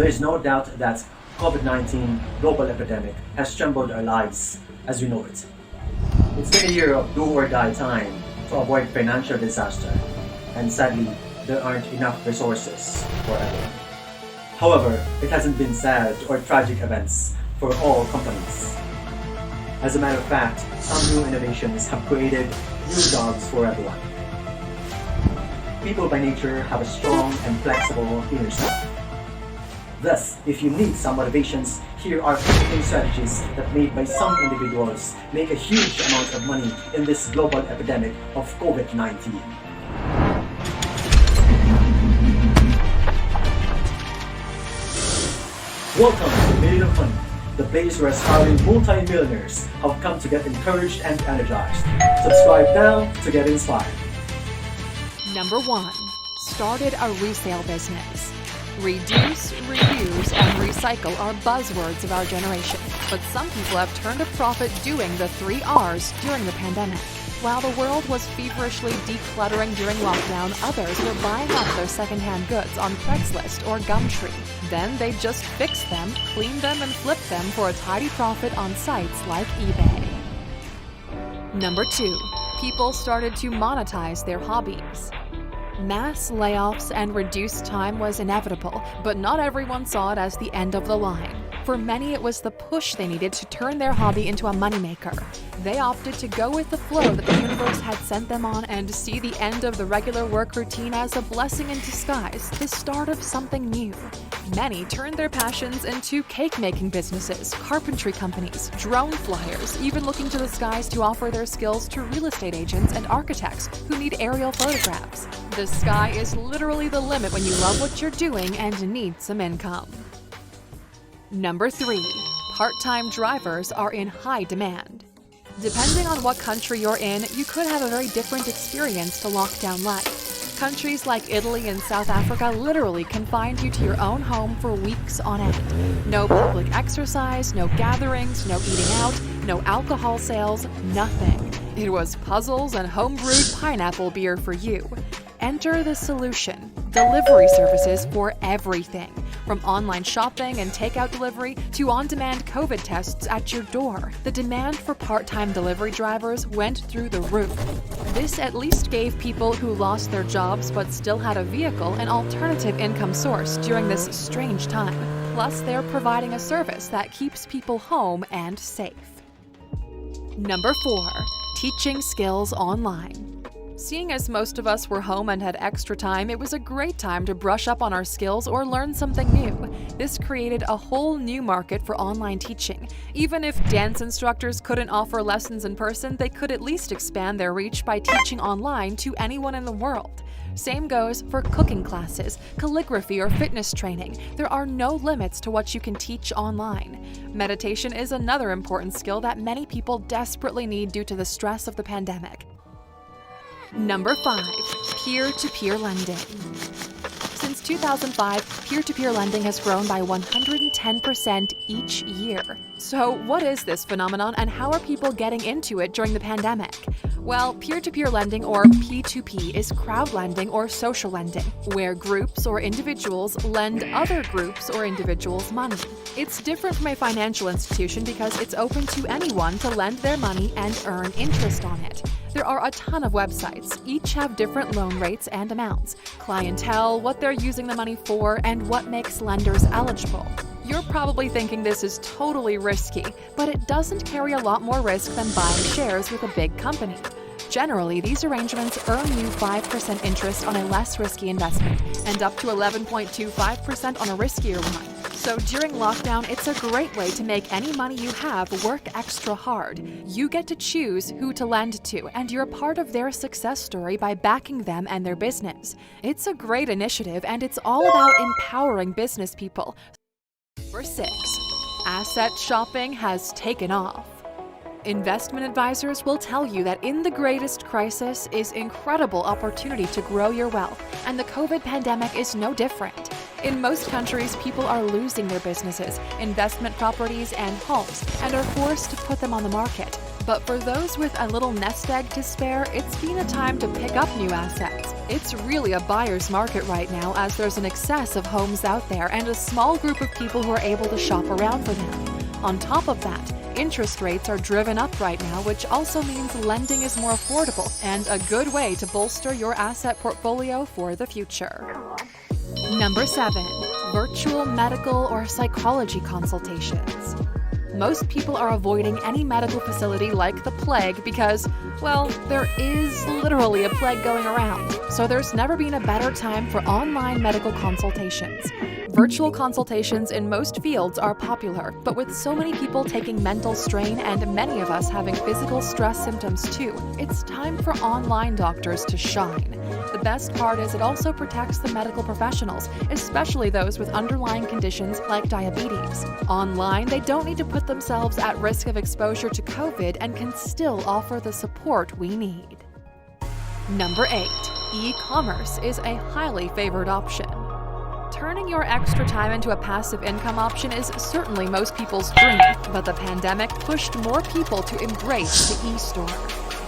There is no doubt that COVID-19 global epidemic has trembled our lives as we know it. It's been a year of do or die time to avoid financial disaster, and sadly, there aren't enough resources for everyone. However, it hasn't been sad or tragic events for all companies. As a matter of fact, some new innovations have created new jobs for everyone. People by nature have a strong and flexible inner self. Thus, if you need some motivations, here are 15 strategies that made by some individuals make a huge amount of money in this global epidemic of COVID-19. Welcome to Million of Money, the place where aspiring multi-millionaires have come to get encouraged and energized. Subscribe now to get inspired. Number 1. Started a resale business. Reduce, reuse, and recycle are buzzwords of our generation, but some people have turned a profit doing the 3 R's during the pandemic. While the world was feverishly decluttering during lockdown, others were buying up their secondhand goods on Craigslist or Gumtree. Then they just fixed them, cleaned them, and flipped them for a tidy profit on sites like eBay. Number 2. People started to monetize their hobbies. Mass layoffs and reduced time was inevitable, but not everyone saw it as the end of the line. For many, it was the push they needed to turn their hobby into a moneymaker. They opted to go with the flow that the universe had sent them on and see the end of the regular work routine as a blessing in disguise, the start of something new. Many turned their passions into cake-making businesses, carpentry companies, drone flyers, even looking to the skies to offer their skills to real estate agents and architects who need aerial photographs. The sky is literally the limit when you love what you're doing and need some income. Number 3. Part-time drivers are in high demand. Depending on what country you're in, you could have a very different experience to lockdown life. Countries like Italy and South Africa literally confined you to your own home for weeks on end. No public exercise, no gatherings, no eating out, no alcohol sales, nothing. It was puzzles and home-brewed pineapple beer for you. Enter the solution. Delivery services for everything. From online shopping and takeout delivery to on-demand COVID tests at your door, the demand for part-time delivery drivers went through the roof. This at least gave people who lost their jobs but still had a vehicle an alternative income source during this strange time. Plus, they're providing a service that keeps people home and safe. Number 4. Teaching skills online. Seeing as most of us were home and had extra time, it was a great time to brush up on our skills or learn something new. This created a whole new market for online teaching. Even if dance instructors couldn't offer lessons in person, they could at least expand their reach by teaching online to anyone in the world. Same goes for cooking classes, calligraphy, or fitness training. There are no limits to what you can teach online. Meditation is another important skill that many people desperately need due to the stress of the pandemic. Number 5. Peer-to-peer lending. Since 2005, peer-to-peer lending has grown by 110% each year. So what is this phenomenon and how are people getting into it during the pandemic? Well, peer-to-peer lending, or P2P, is crowd lending or social lending, where groups or individuals lend other groups or individuals money. It's different from a financial institution because it's open to anyone to lend their money and earn interest on it. There are a ton of websites. Each have different loan rates and amounts, clientele, what they're using the money for, and what makes lenders eligible. You're probably thinking this is totally risky, but it doesn't carry a lot more risk than buying shares with a big company. Generally, these arrangements earn you 5% interest on a less risky investment and up to 11.25% on a riskier one. So during lockdown, it's a great way to make any money you have work extra hard. You get to choose who to lend to, and you're a part of their success story by backing them and their business. It's a great initiative, and it's all about empowering business people. Number 6. Asset shopping has taken off. Investment advisors will tell you that in the greatest crisis is incredible opportunity to grow your wealth, and the COVID pandemic is no different. In most countries, people are losing their businesses, investment properties, and homes, and are forced to put them on the market. But for those with a little nest egg to spare, it's been a time to pick up new assets. It's really a buyer's market right now, as there's an excess of homes out there and a small group of people who are able to shop around for them. On top of that, interest rates are driven up right now, which also means lending is more affordable and a good way to bolster your asset portfolio for the future. Number 7. Virtual medical or psychology consultations. Most people are avoiding any medical facility like the plague because, well, there is literally a plague going around. So there's never been a better time for online medical consultations. Virtual consultations in most fields are popular, but with so many people taking mental strain and many of us having physical stress symptoms too, it's time for online doctors to shine. The best part is it also protects the medical professionals, especially those with underlying conditions like diabetes. Online, they don't need to put themselves at risk of exposure to COVID and can still offer the support we need. Number 8. E-commerce is a highly favored option. Turning your extra time into a passive income option is certainly most people's dream, but the pandemic pushed more people to embrace the e-store.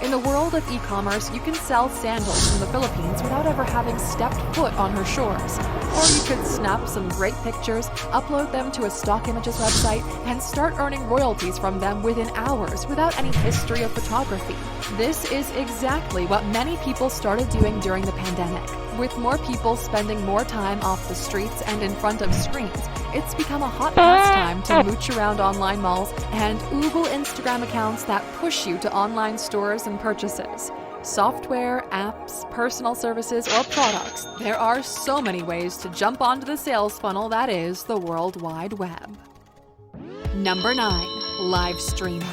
In the world of e-commerce, you can sell sandals from the Philippines without ever having stepped foot on her shores. Or you could snap some great pictures, upload them to a stock images website, and start earning royalties from them within hours without any history of photography. This is exactly what many people started doing during the pandemic. With more people spending more time off the streets and in front of screens, it's become a hot pastime to mooch around online malls and oogle Instagram accounts that push you to online stores and purchases. Software, apps, personal services, or products, there are so many ways to jump onto the sales funnel that is the World Wide Web. Number 9. Live streaming.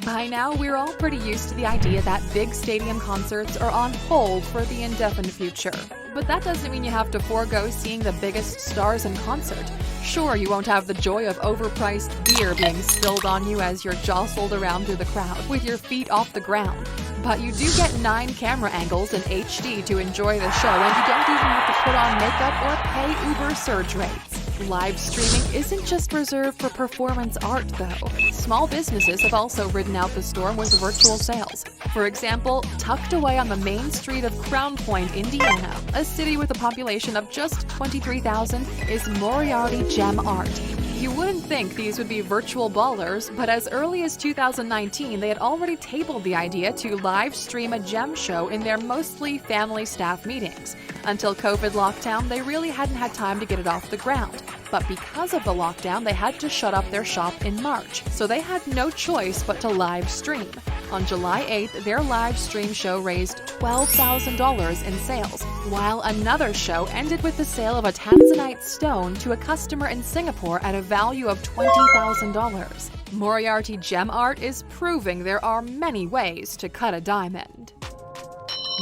By now, we're all pretty used to the idea that big stadium concerts are on hold for the indefinite future. But that doesn't mean you have to forego seeing the biggest stars in concert. Sure, you won't have the joy of overpriced beer being spilled on you as you're jostled around through the crowd with your feet off the ground. But you do get 9 camera angles in HD to enjoy the show, and you don't even have to put on makeup or pay Uber surge rates. Live streaming isn't just reserved for performance art, though. Small businesses have also ridden out the storm with virtual sales. For example, tucked away on the main street of Crown Point, Indiana, a city with a population of just 23,000, is Moriarty Gem Art. You wouldn't think these would be virtual ballers, but as early as 2019, they had already tabled the idea to live stream a gem show in their mostly family staff meetings. Until COVID lockdown, they really hadn't had time to get it off the ground. But because of the lockdown, they had to shut up their shop in March, so they had no choice but to live stream. On July 8th, their live stream show raised $12,000 in sales, while another show ended with the sale of a Tanzanite stone to a customer in Singapore at a value of $20,000. Moriarty Gem Art is proving there are many ways to cut a diamond.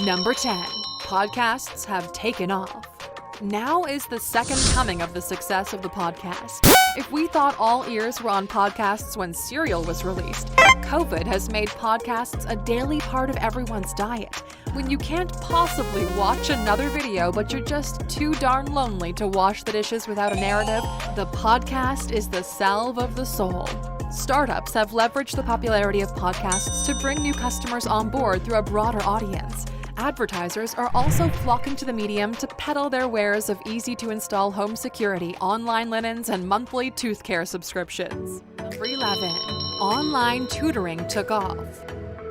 Number 10. Podcasts have taken off. Now is the second coming of the success of the podcast. If we thought all ears were on podcasts when Serial was released, COVID has made podcasts a daily part of everyone's diet. When you can't possibly watch another video, but you're just too darn lonely to wash the dishes without a narrative, the podcast is the salve of the soul. Startups have leveraged the popularity of podcasts to bring new customers on board through a broader audience. Advertisers are also flocking to the medium to peddle their wares of easy-to-install home security, online linens, and monthly tooth care subscriptions. Number 11. Online tutoring took off.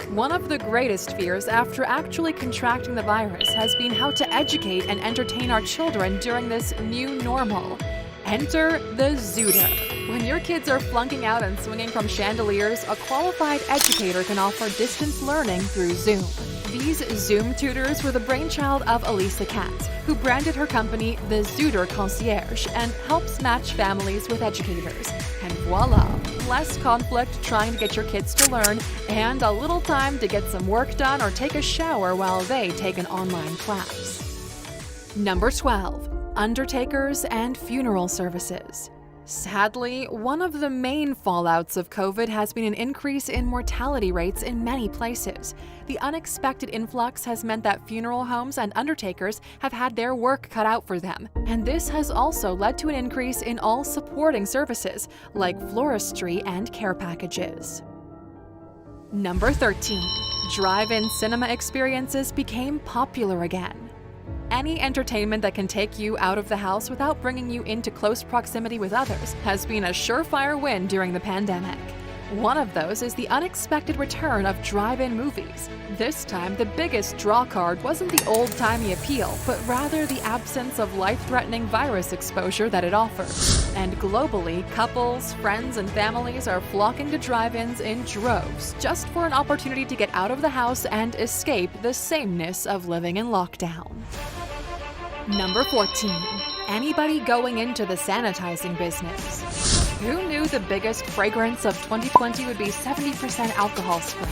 One of the greatest fears after actually contracting the virus has been how to educate and entertain our children during this new normal. Enter the Zooter. When your kids are flunking out and swinging from chandeliers, a qualified educator can offer distance learning through Zoom. These Zoom tutors were the brainchild of Elisa Katz, who branded her company the Zooter Concierge and helps match families with educators. And voila! Less conflict trying to get your kids to learn, and a little time to get some work done or take a shower while they take an online class. Number 12. Undertakers and funeral services. Sadly, one of the main fallouts of COVID has been an increase in mortality rates in many places. The unexpected influx has meant that funeral homes and undertakers have had their work cut out for them. And this has also led to an increase in all supporting services, like floristry and care packages. Number 13. Drive-in cinema experiences became popular again. Any entertainment that can take you out of the house without bringing you into close proximity with others has been a surefire win during the pandemic. One of those is the unexpected return of drive-in movies. This time, the biggest draw card wasn't the old-timey appeal, but rather the absence of life-threatening virus exposure that it offers. And globally, couples, friends, and families are flocking to drive-ins in droves just for an opportunity to get out of the house and escape the sameness of living in lockdown. Number 14. Anybody going into the sanitizing business? Who knew the biggest fragrance of 2020 would be 70% alcohol spray?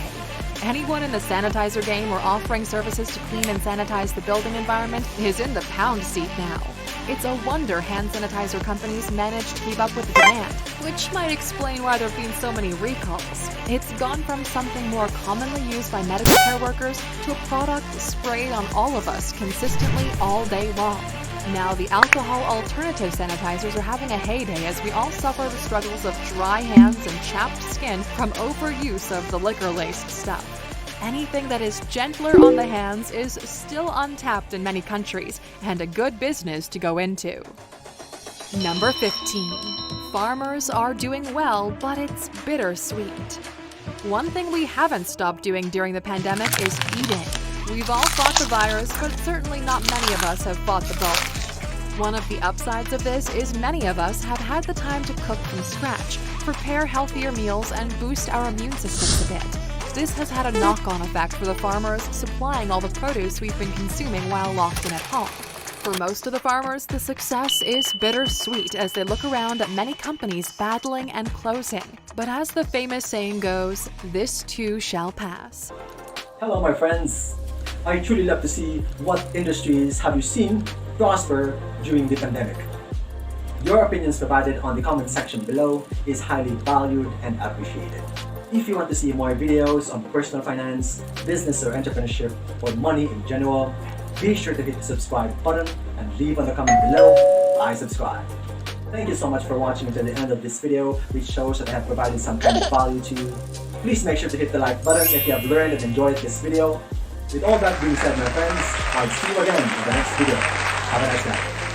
Anyone in the sanitizer game or offering services to clean and sanitize the building environment is in the pound seat now. It's a wonder hand sanitizer companies manage to keep up with the demand, which might explain why there have been so many recalls. It's gone from something more commonly used by medical care workers to a product sprayed on all of us consistently all day long. Now, the alcohol alternative sanitizers are having a heyday as we all suffer the struggles of dry hands and chapped skin from overuse of the liquor-laced stuff. Anything that is gentler on the hands is still untapped in many countries and a good business to go into. Number 15. Farmers are doing well, but it's bittersweet. One thing we haven't stopped doing during the pandemic is eating. We've all fought the virus, but certainly not many of us have fought the bug. One of the upsides of this is many of us have had the time to cook from scratch, prepare healthier meals, and boost our immune systems a bit. This has had a knock-on effect for the farmers supplying all the produce we've been consuming while locked in at home. For most of the farmers, the success is bittersweet as they look around at many companies battling and closing. But as the famous saying goes, this too shall pass. Hello my friends! I truly love to see what industries have you seen prosper during the pandemic. Your opinions provided on the comment section below is highly valued and appreciated. If you want to see more videos on personal finance, business or entrepreneurship, or money in general, be sure to hit the subscribe button and leave on the comment below, I subscribe. Thank you so much for watching until the end of this video, which shows that I have provided some kind of value to you. Please make sure to hit the like button if you have learned and enjoyed this video. With all that being said, my friends, I'll see you again in the next video. Have a nice night.